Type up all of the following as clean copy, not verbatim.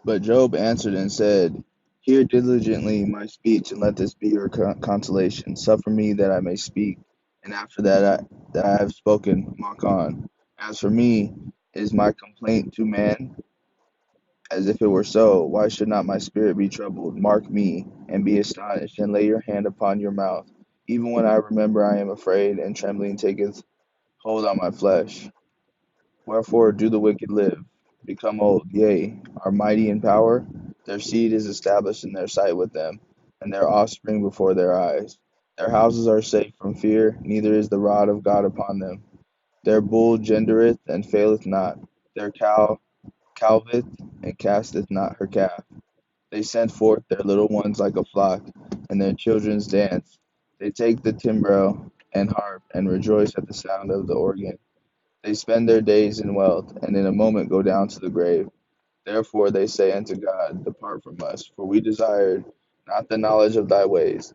But Job answered and said, Hear diligently my speech, and let this be your consolation. Suffer me that I may speak, and after that I have spoken, mock on. As for me, is my complaint to man, as if it were so? Why should not my spirit be troubled? Mark me, and be astonished, and lay your hand upon your mouth. Even when I remember, I am afraid, and trembling taketh hold on my flesh. Wherefore do the wicked live, become old, yea, are mighty in power? Their seed is established in their sight with them, and their offspring before their eyes. Their houses are safe from fear, neither is the rod of God upon them. Their bull gendereth and faileth not. Their cow calveth and casteth not her calf. They send forth their little ones like a flock, and their children's dance. They take the timbrel and harp, and rejoice at the sound of the organ. They spend their days in wealth, and in a moment go down to the grave. Therefore they say unto God, Depart from us, for we desired not the knowledge of thy ways.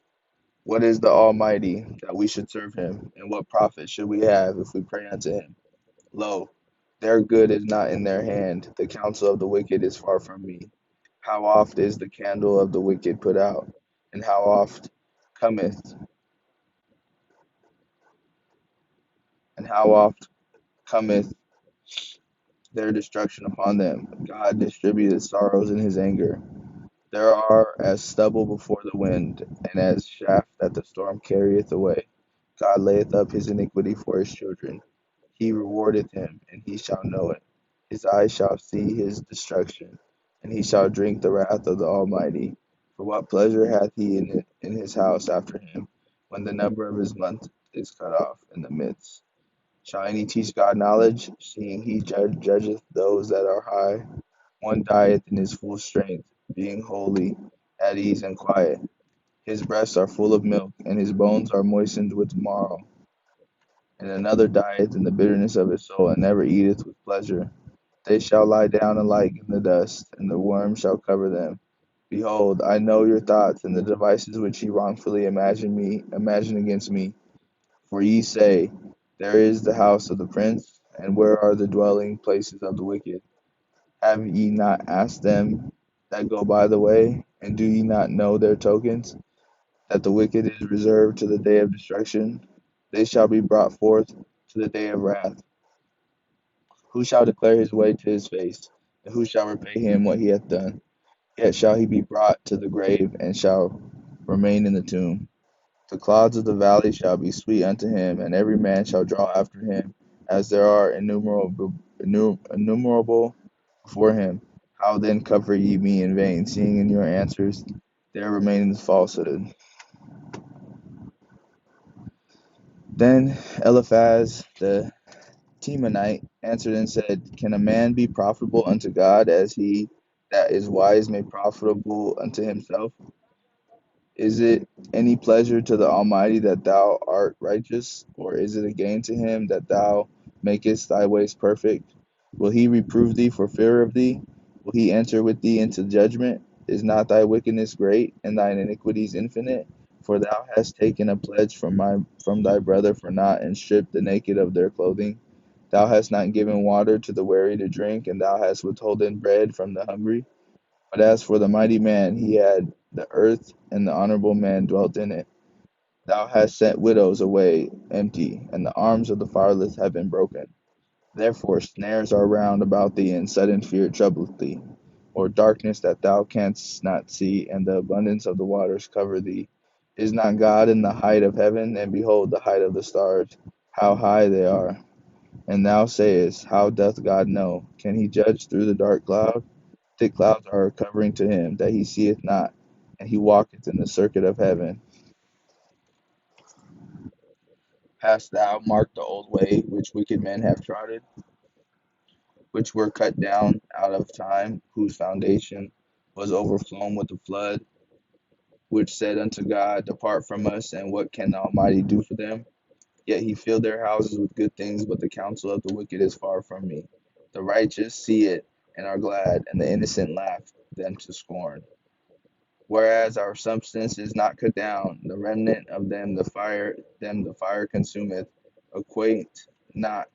What is the Almighty, that we should serve him? And what profit should we have if we pray unto him? Lo, their good is not in their hand, the counsel of the wicked is far from me. How oft is the candle of the wicked put out, and how oft cometh, and how oft cometh their destruction upon them. God distributed sorrows in his anger. There are as stubble before the wind, and as chaff that the storm carrieth away. God layeth up his iniquity for his children. He rewardeth him, and he shall know it. His eyes shall see his destruction, and he shall drink the wrath of the Almighty. For what pleasure hath he in his house after him, when the number of his month is cut off in the midst? Shall any teach God knowledge, seeing he judgeth those that are high? One dieth in his full strength, being wholly at ease and quiet. His breasts are full of milk, and his bones are moistened with marrow. And another dieth in the bitterness of his soul, and never eateth with pleasure. They shall lie down alike in the dust, and the worm shall cover them. Behold, I know your thoughts, and the devices which ye wrongfully imagine against me. For ye say, There is the house of the prince, and where are the dwelling places of the wicked? Have ye not asked them that go by the way, and do ye not know their tokens, that the wicked is reserved to the day of destruction? They shall be brought forth to the day of wrath. Who shall declare his way to his face, and who shall repay him what he hath done? Yet shall he be brought to the grave, and shall remain in the tomb. The clouds of the valley shall be sweet unto him, and every man shall draw after him, as there are innumerable before him. How then comfort ye me in vain, seeing in your answers there remains falsehood? Then Eliphaz the Temanite answered and said, Can a man be profitable unto God as he that is wise may profitable unto himself? Is it any pleasure to the Almighty that thou art righteous, or is it a gain to him that thou makest thy ways perfect? Will he reprove thee for fear of thee? Will he enter with thee into judgment? Is not thy wickedness great, and thine iniquities infinite? For thou hast taken a pledge from thy brother for naught, and stripped the naked of their clothing. Thou hast not given water to the weary to drink, and thou hast withholden bread from the hungry. But as for the mighty man, he had the earth, and the honorable man dwelt in it. Thou hast sent widows away empty, and the arms of the fatherless have been broken. Therefore snares are round about thee, and sudden fear troubleth thee, or darkness that thou canst not see, and the abundance of the waters cover thee. Is not God in the height of heaven? And behold the height of the stars, how high they are. And thou sayest, How doth God know? Can he judge through the dark cloud? Thick clouds are a covering to him, that he seeth not, and he walketh in the circuit of heaven. Hast thou marked the old way which wicked men have trodden, which were cut down out of time, whose foundation was overflown with the flood, which said unto God, Depart from us, and what can the Almighty do for them? Yet he filled their houses with good things, but the counsel of the wicked is far from me. The righteous see it and are glad, and the innocent laugh them to scorn. Whereas our substance is not cut down, the remnant of them the fire consumeth. Acquaint not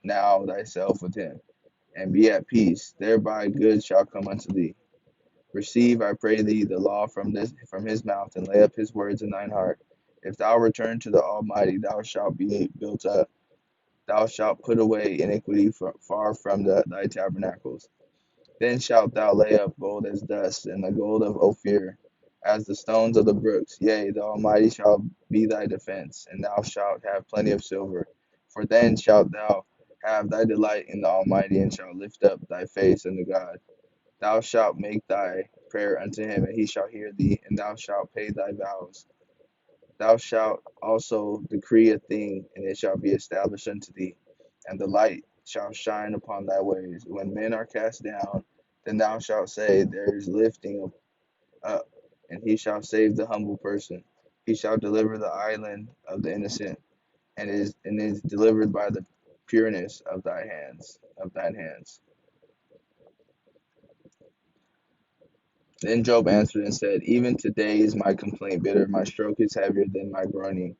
now thyself with him, and be at peace. Thereby good shall come unto thee. Receive, I pray thee, the law from his mouth, and lay up his words in thine heart. If thou return to the Almighty, thou shalt be built up. Thou shalt put away iniquity far from thy tabernacles. Then shalt thou lay up gold as dust, and the gold of Ophir, as the stones of the brooks. Yea, the Almighty shall be thy defense, and thou shalt have plenty of silver. For then shalt thou have thy delight in the Almighty, and shalt lift up thy face unto God. Thou shalt make thy prayer unto him, and he shall hear thee, and thou shalt pay thy vows. Thou shalt also decree a thing, and it shall be established unto thee, and the light shall shine upon thy ways. When men are cast down, then thou shalt say, there is lifting up, and he shall save the humble person. He shall deliver the island of the innocent, and is delivered by the pureness of thine hands. Then Job answered and said, even today is my complaint bitter, my stroke is heavier than my groaning.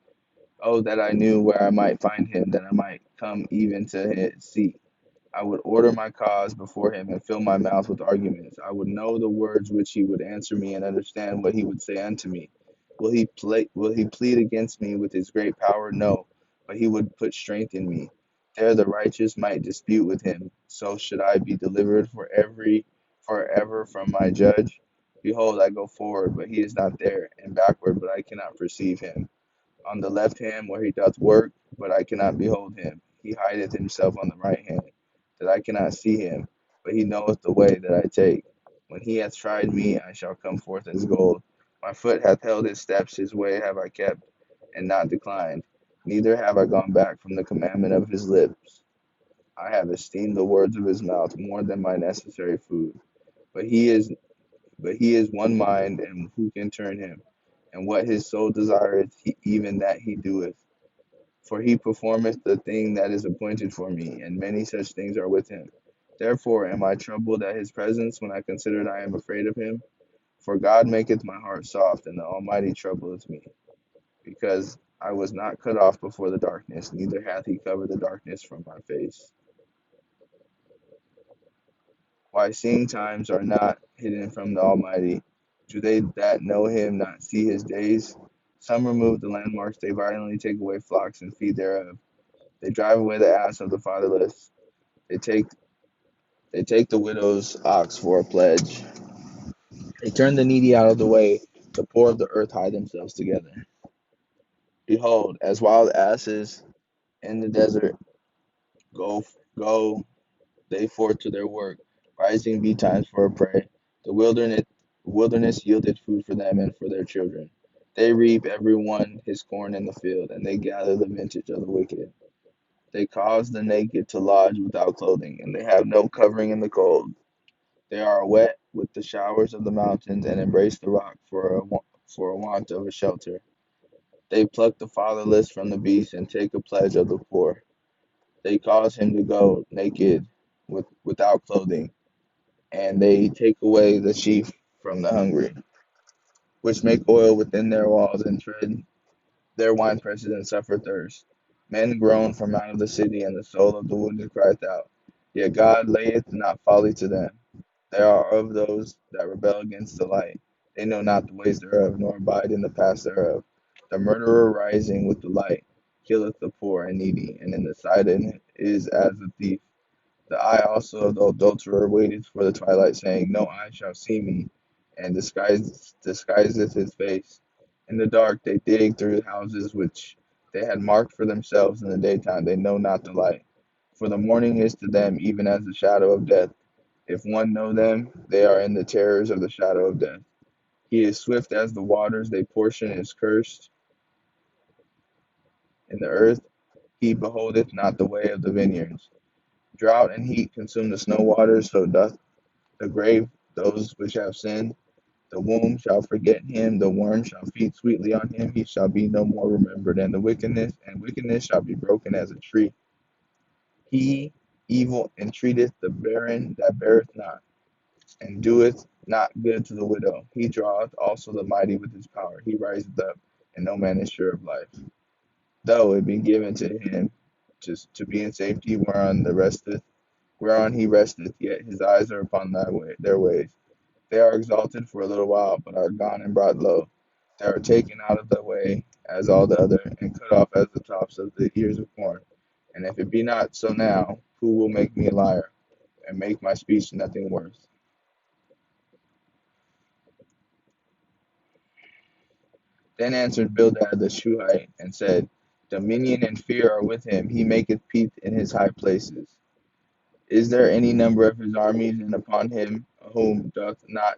Oh, that I knew where I might find him, that I might come even to his seat. I would order my cause before him and fill my mouth with arguments. I would know the words which he would answer me and understand what he would say unto me. Will he plead against me with his great power? No, but he would put strength in me. There the righteous might dispute with him. So should I be delivered forever from my judge? Behold, I go forward, but he is not there, and backward, but I cannot perceive him. On the left hand where he doth work, but I cannot behold him. He hideth himself on the right hand, that I cannot see him, but he knoweth the way that I take. When he hath tried me, I shall come forth as gold. My foot hath held his steps, his way have I kept, and not declined. Neither have I gone back from the commandment of his lips. I have esteemed the words of his mouth more than my necessary food. But he is one mind, and who can turn him? And what his soul desireth, even that he doeth. For he performeth the thing that is appointed for me, and many such things are with him. Therefore am I troubled at his presence when I consider I am afraid of him. For God maketh my heart soft, and the Almighty troubleth me. Because I was not cut off before the darkness, neither hath he covered the darkness from my face. Why seeing times are not hidden from the Almighty? Do they that know him not see his days? Some remove the landmarks, they violently take away flocks and feed thereof. They drive away the ass of the fatherless. They take they take the widow's ox for a pledge. They turn the needy out of the way. The poor of the earth hide themselves together. Behold, as wild asses in the desert, go they forth to their work, rising betimes for a prey. The wilderness yielded food for them and for their children. They reap every one his corn in the field, and they gather the vintage of the wicked. They cause the naked to lodge without clothing, and they have no covering in the cold. They are wet with the showers of the mountains, and embrace the rock for a want of a shelter. They pluck the fatherless from the beast, and take a pledge of the poor. They cause him to go naked without clothing, and they take away the sheep from the hungry, which make oil within their walls, and tread their winepresses, and suffer thirst. Men groan from out of the city, and the soul of the wounded crieth out. Yet God layeth not folly to them. They are of those that rebel against the light. They know not the ways thereof, nor abide in the paths thereof. The murderer rising with the light killeth the poor and needy, and in the sight is as a thief. The eye also of the adulterer waiteth for the twilight, saying, no eye shall see me, and disguiseth his face. In the dark they dig through houses which they had marked for themselves in the daytime. They know not the light. For the morning is to them even as the shadow of death. If one know them, they are in the terrors of the shadow of death. He is swift as the waters, their portion is cursed in the earth. He beholdeth not the way of the vineyards. Drought and heat consume the snow waters, so doth the grave those which have sinned. The womb shall forget him, the worm shall feed sweetly on him, he shall be no more remembered, and wickedness shall be broken as a tree. He evil entreateth the barren that beareth not, and doeth not good to the widow. He draweth also the mighty with his power. He riseth up, and no man is sure of life. Though it be given to him to be in safety whereon he resteth, yet his eyes are upon their ways. They are exalted for a little while, but are gone and brought low. They are taken out of the way as all the other, and cut off as the tops of the ears of corn. And if it be not so now, who will make me a liar, and make my speech nothing worth? Then answered Bildad the Shuhite, and said, Dominion and fear are with him, he maketh peace in his high places. Is there any number of his armies, and upon him whom doth not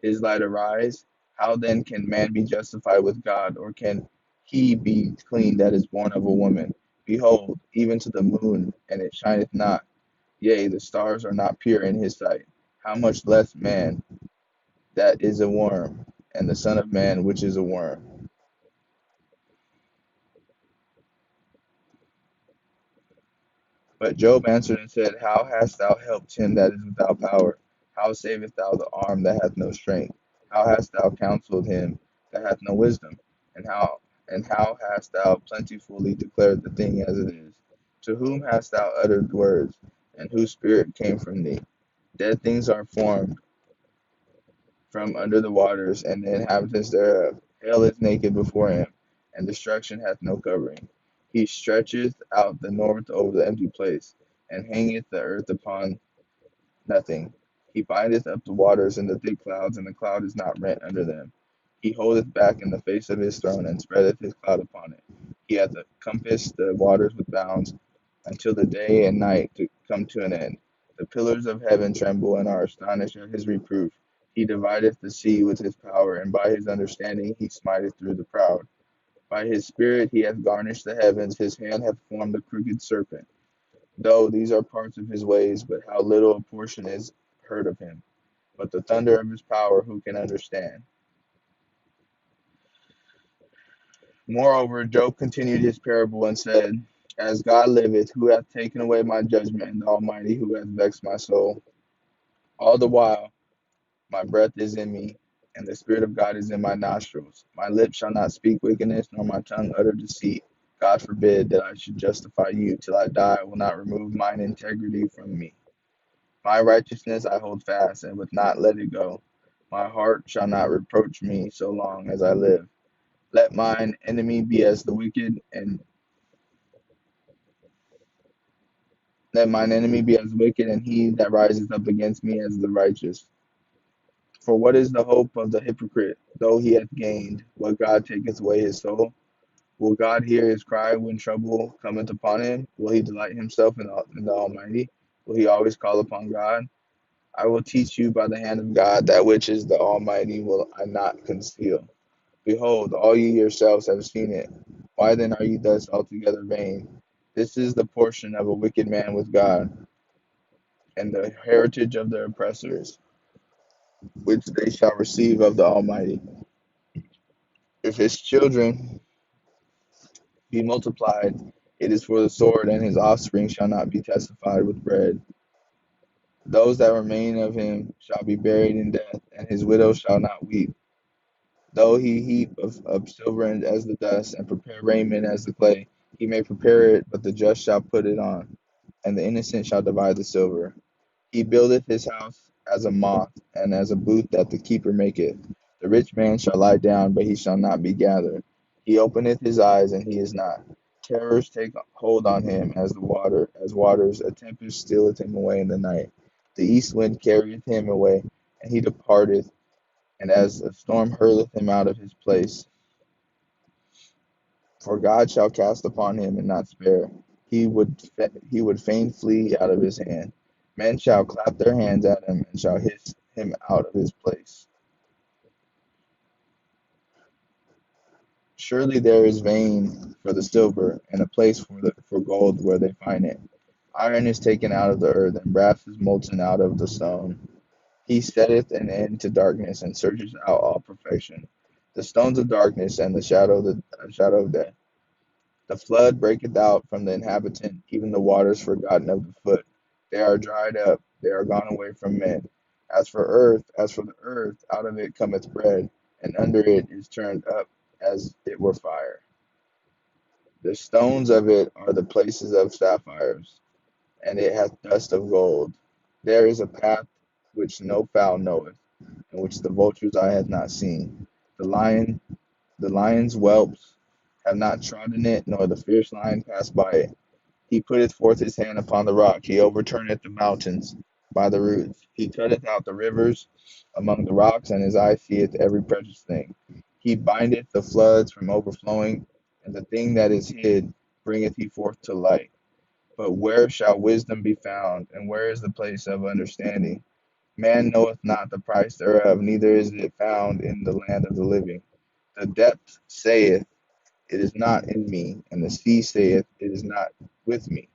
his light arise? How then can man be justified with God, or can he be clean that is born of a woman? Behold, even to the moon, and it shineth not, yea, the stars are not pure in his sight. How much less man that is a worm, and the Son of Man which is a worm? But Job answered and said, How hast thou helped him that is without power? How savest thou the arm that hath no strength? How hast thou counseled him that hath no wisdom? And how hast thou plentifully declared the thing as it is? To whom hast thou uttered words, and whose spirit came from thee? Dead things are formed from under the waters, and the inhabitants thereof. Hell is naked before him, and destruction hath no covering. He stretcheth out the north over the empty place, and hangeth the earth upon nothing. He bindeth up the waters in the thick clouds, and the cloud is not rent under them. He holdeth back in the face of his throne, and spreadeth his cloud upon it. He hath compassed the waters with bounds, until the day and night to come to an end. The pillars of heaven tremble and are astonished at his reproof. He divideth the sea with his power, and by his understanding he smiteth through the proud. By his spirit he hath garnished the heavens, his hand hath formed the crooked serpent. Though these are parts of his ways, but how little a portion is heard of him. But the thunder of his power who can understand? Moreover, Job continued his parable and said, As God liveth, who hath taken away my judgment, and the Almighty who hath vexed my soul. All the while my breath is in me, and the Spirit of God is in my nostrils. My lips shall not speak wickedness, nor my tongue utter deceit. God forbid that I should justify you. Till I die, I will not remove mine integrity from me. My righteousness I hold fast, and would not let it go. My heart shall not reproach me so long as I live. Let mine enemy be as the wicked, and let mine enemy be as wicked, and he that rises up against me as the righteous. For what is the hope of the hypocrite, though he hath gained? What God taketh away his soul? Will God hear his cry when trouble cometh upon him? Will he delight himself in the Almighty? Will he always call upon God? I will teach you by the hand of God that which is the Almighty will I not conceal. Behold, all ye yourselves have seen it. Why then are ye thus altogether vain? This is the portion of a wicked man with God, and the heritage of the oppressors, which they shall receive of the Almighty. If his children be multiplied, it is for the sword, and his offspring shall not be testified with bread. Those that remain of him shall be buried in death, and his widow shall not weep. Though he heap of silver as the dust, and prepare raiment as the clay, he may prepare it, but the just shall put it on, and the innocent shall divide the silver. He buildeth his house as a moth, and as a booth that the keeper maketh. The rich man shall lie down, but he shall not be gathered. He openeth his eyes, and he is not. Terrors take hold on him as waters. A tempest stealeth him away in the night. The east wind carrieth him away, and he departeth, and as a storm hurleth him out of his place. For God shall cast upon him and not spare. He would fain flee out of his hand. Men shall clap their hands at him, and shall hiss him out of his place. Surely there is vein for the silver, and a place for gold where they find it. Iron is taken out of the earth, and brass is molten out of the stone. He setteth an end to darkness, and searches out all perfection. The stones of darkness, and the shadow of death. The flood breaketh out from the inhabitant, even the waters forgotten of the foot. They are dried up, they are gone away from men. As for the earth, out of it cometh bread, and under it is turned up as it were fire. The stones of it are the places of sapphires, and it hath dust of gold. There is a path which no fowl knoweth, and which the vulture's eye hath not seen. The lion, the lion's whelps have not trodden it, nor the fierce lion passed by it. He putteth forth his hand upon the rock. He overturneth the mountains by the roots. He cutteth out the rivers among the rocks, and his eye seeth every precious thing. He bindeth the floods from overflowing, and the thing that is hid bringeth he forth to light. But where shall wisdom be found, and where is the place of understanding? Man knoweth not the price thereof, neither is it found in the land of the living. The depth saith, it is not in me, and the sea saith, it is not with me.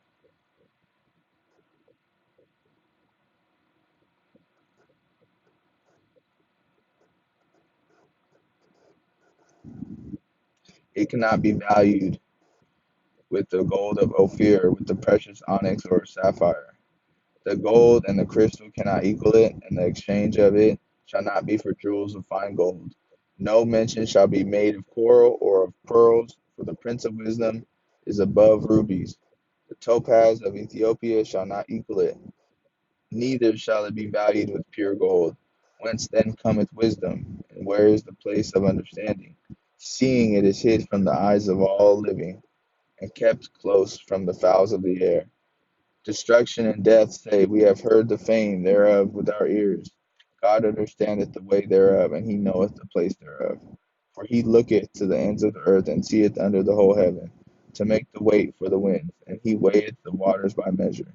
It cannot be valued with the gold of Ophir, with the precious onyx or sapphire. The gold and the crystal cannot equal it, and the exchange of it shall not be for jewels of fine gold. No mention shall be made of coral or of pearls, for the prince of wisdom is above rubies. The topaz of Ethiopia shall not equal it, neither shall it be valued with pure gold. Whence then cometh wisdom, and where is the place of understanding? Seeing it is hid from the eyes of all living, and kept close from the fowls of the air. Destruction and death say, we have heard the fame thereof with our ears. God understandeth the way thereof, and he knoweth the place thereof. For he looketh to the ends of the earth, and seeth under the whole heaven, to make the weight for the winds, and he weigheth the waters by measure.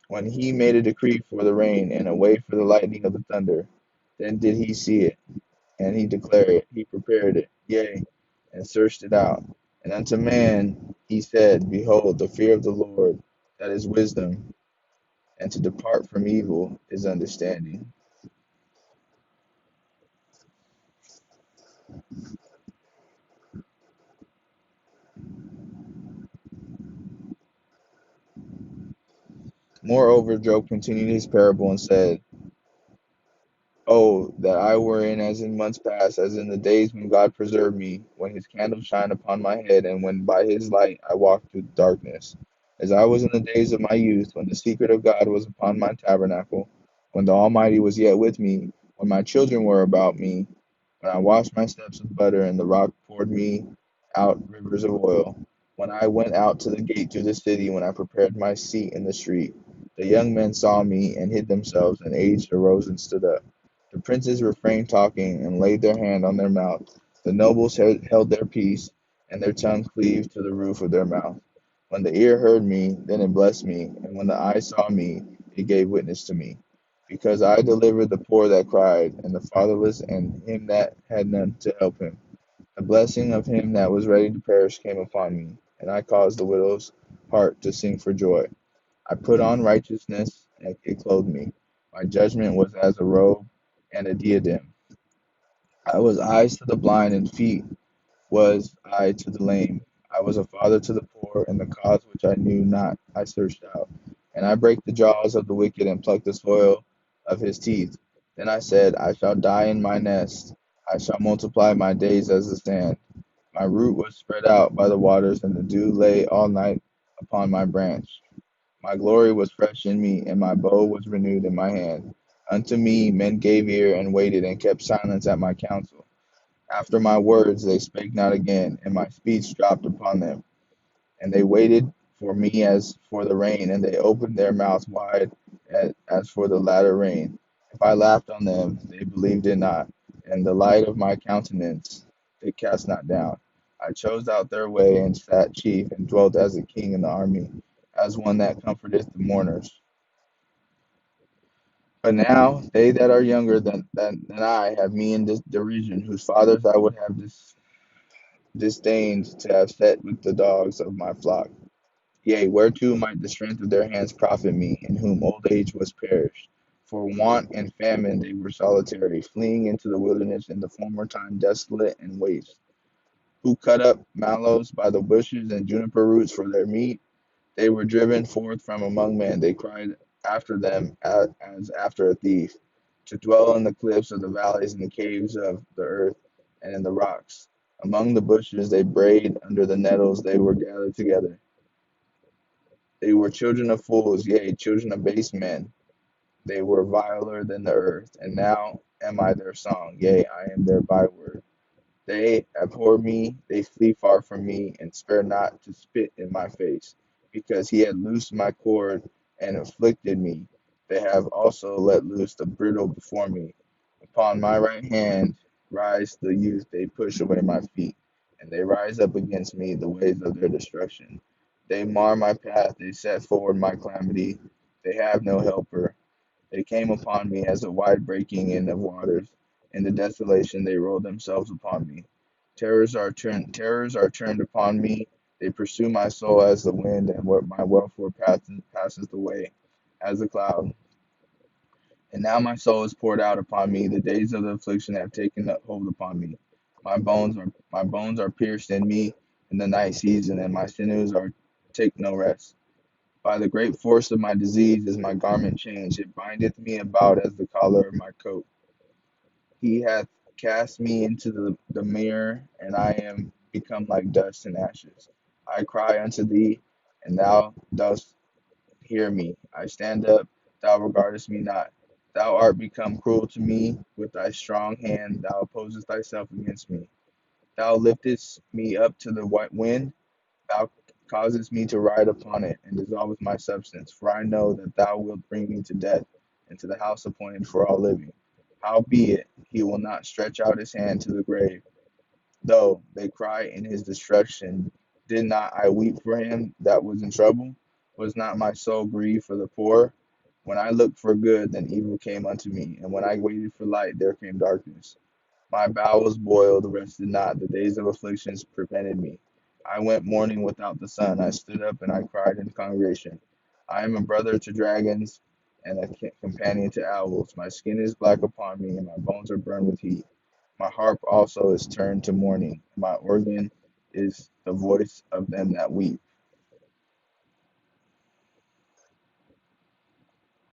When he made a decree for the rain, and a way for the lightning of the thunder, then did he see it, and he declared it, he prepared it, yea, and searched it out. And unto man he said, behold, the fear of the Lord, that is wisdom, and to depart from evil is understanding. Moreover, Job continued his parable and said, oh, that I were in as in months past, as in the days when God preserved me, when his candle shined upon my head, and when by his light I walked through darkness. As I was in the days of my youth, when the secret of God was upon my tabernacle, when the Almighty was yet with me, when my children were about me, when I washed my steps with butter, and the rock poured me out rivers of oil, when I went out to the gate to the city, when I prepared my seat in the street, the young men saw me and hid themselves, and aged arose and stood up. The princes refrained talking, and laid their hand on their mouth. The nobles held their peace, and their tongue cleaved to the roof of their mouth. When the ear heard me, then it blessed me, and when the eye saw me, it gave witness to me. Because I delivered the poor that cried, and the fatherless, and him that had none to help him. The blessing of him that was ready to perish came upon me, and I caused the widow's heart to sing for joy. I put on righteousness, and it clothed me. My judgment was as a robe and a diadem. I was eyes to the blind, and feet was I to the lame. I was a father to the poor, and the cause which I knew not I searched out. And I break the jaws of the wicked, and pluck the spoil of his teeth. Then I said, I shall die in my nest. I shall multiply my days as the sand. My root was spread out by the waters, and the dew lay all night upon my branch. My glory was fresh in me, and my bow was renewed in my hand. Unto me men gave ear, and waited, and kept silence at my counsel. After my words they spake not again, and my speech dropped upon them. And they waited for me as for the rain, and they opened their mouths wide as for the latter rain. If I laughed on them, they believed it not, and the light of my countenance they cast not down. I chose out their way, and sat chief, and dwelt as a king in the army, as one that comforteth the mourners. But now they that are younger than I have me in this derision, whose fathers I would have disdained to have set with the dogs of my flock. Yea, whereto might the strength of their hands profit me, in whom old age was perished? For want and famine they were solitary, fleeing into the wilderness in the former time desolate and waste. Who cut up mallows by the bushes and juniper roots for their meat? They were driven forth from among men. They cried after them as after a thief, to dwell in the cliffs of the valleys and the caves of the earth and in the rocks. Among the bushes they brayed, under the nettles they were gathered together. They were children of fools, yea, children of base men. They were viler than the earth, and now am I their song. Yea, I am their byword. They abhor me, they flee far from me, and spare not to spit in my face, because he had loosed my cord and afflicted me. They have also let loose the bridle before me. Upon my right hand rise the youth, they push away my feet, and they rise up against me the ways of their destruction. They mar my path, they set forward my calamity. They have no helper. They came upon me as a wide breaking in of waters. In the desolation they rolled themselves upon me. Terrors are turned upon me. They pursue my soul as the wind, and what my welfare passeth away as a cloud. And now my soul is poured out upon me. The days of the affliction have taken hold upon me. My bones are pierced in me in the night season, and my sinews are take no rest. By the great force of my disease is my garment changed. It bindeth me about as the collar of my coat. He hath cast me into the mirror, and I am become like dust and ashes. I cry unto thee, and thou dost hear me. I stand up, thou regardest me not. Thou art become cruel to me. With thy strong hand thou opposest thyself against me. Thou liftest me up to the white wind. Thou causest me to ride upon it, and dissolvest my substance. For I know that thou wilt bring me to death, and to the house appointed for all living. Howbeit, he will not stretch out his hand to the grave. Though they cry in his destruction, did not I weep for him that was in trouble? Was not my soul grieved for the poor? When I looked for good, then evil came unto me, and when I waited for light, there came darkness. My bowels boiled, rested not. The days of afflictions prevented me. I went mourning without the sun. I stood up and I cried in the congregation. I am a brother to dragons and a companion to owls. My skin is black upon me, and my bones are burned with heat. My harp also is turned to mourning. My organ is the voice of them that weep.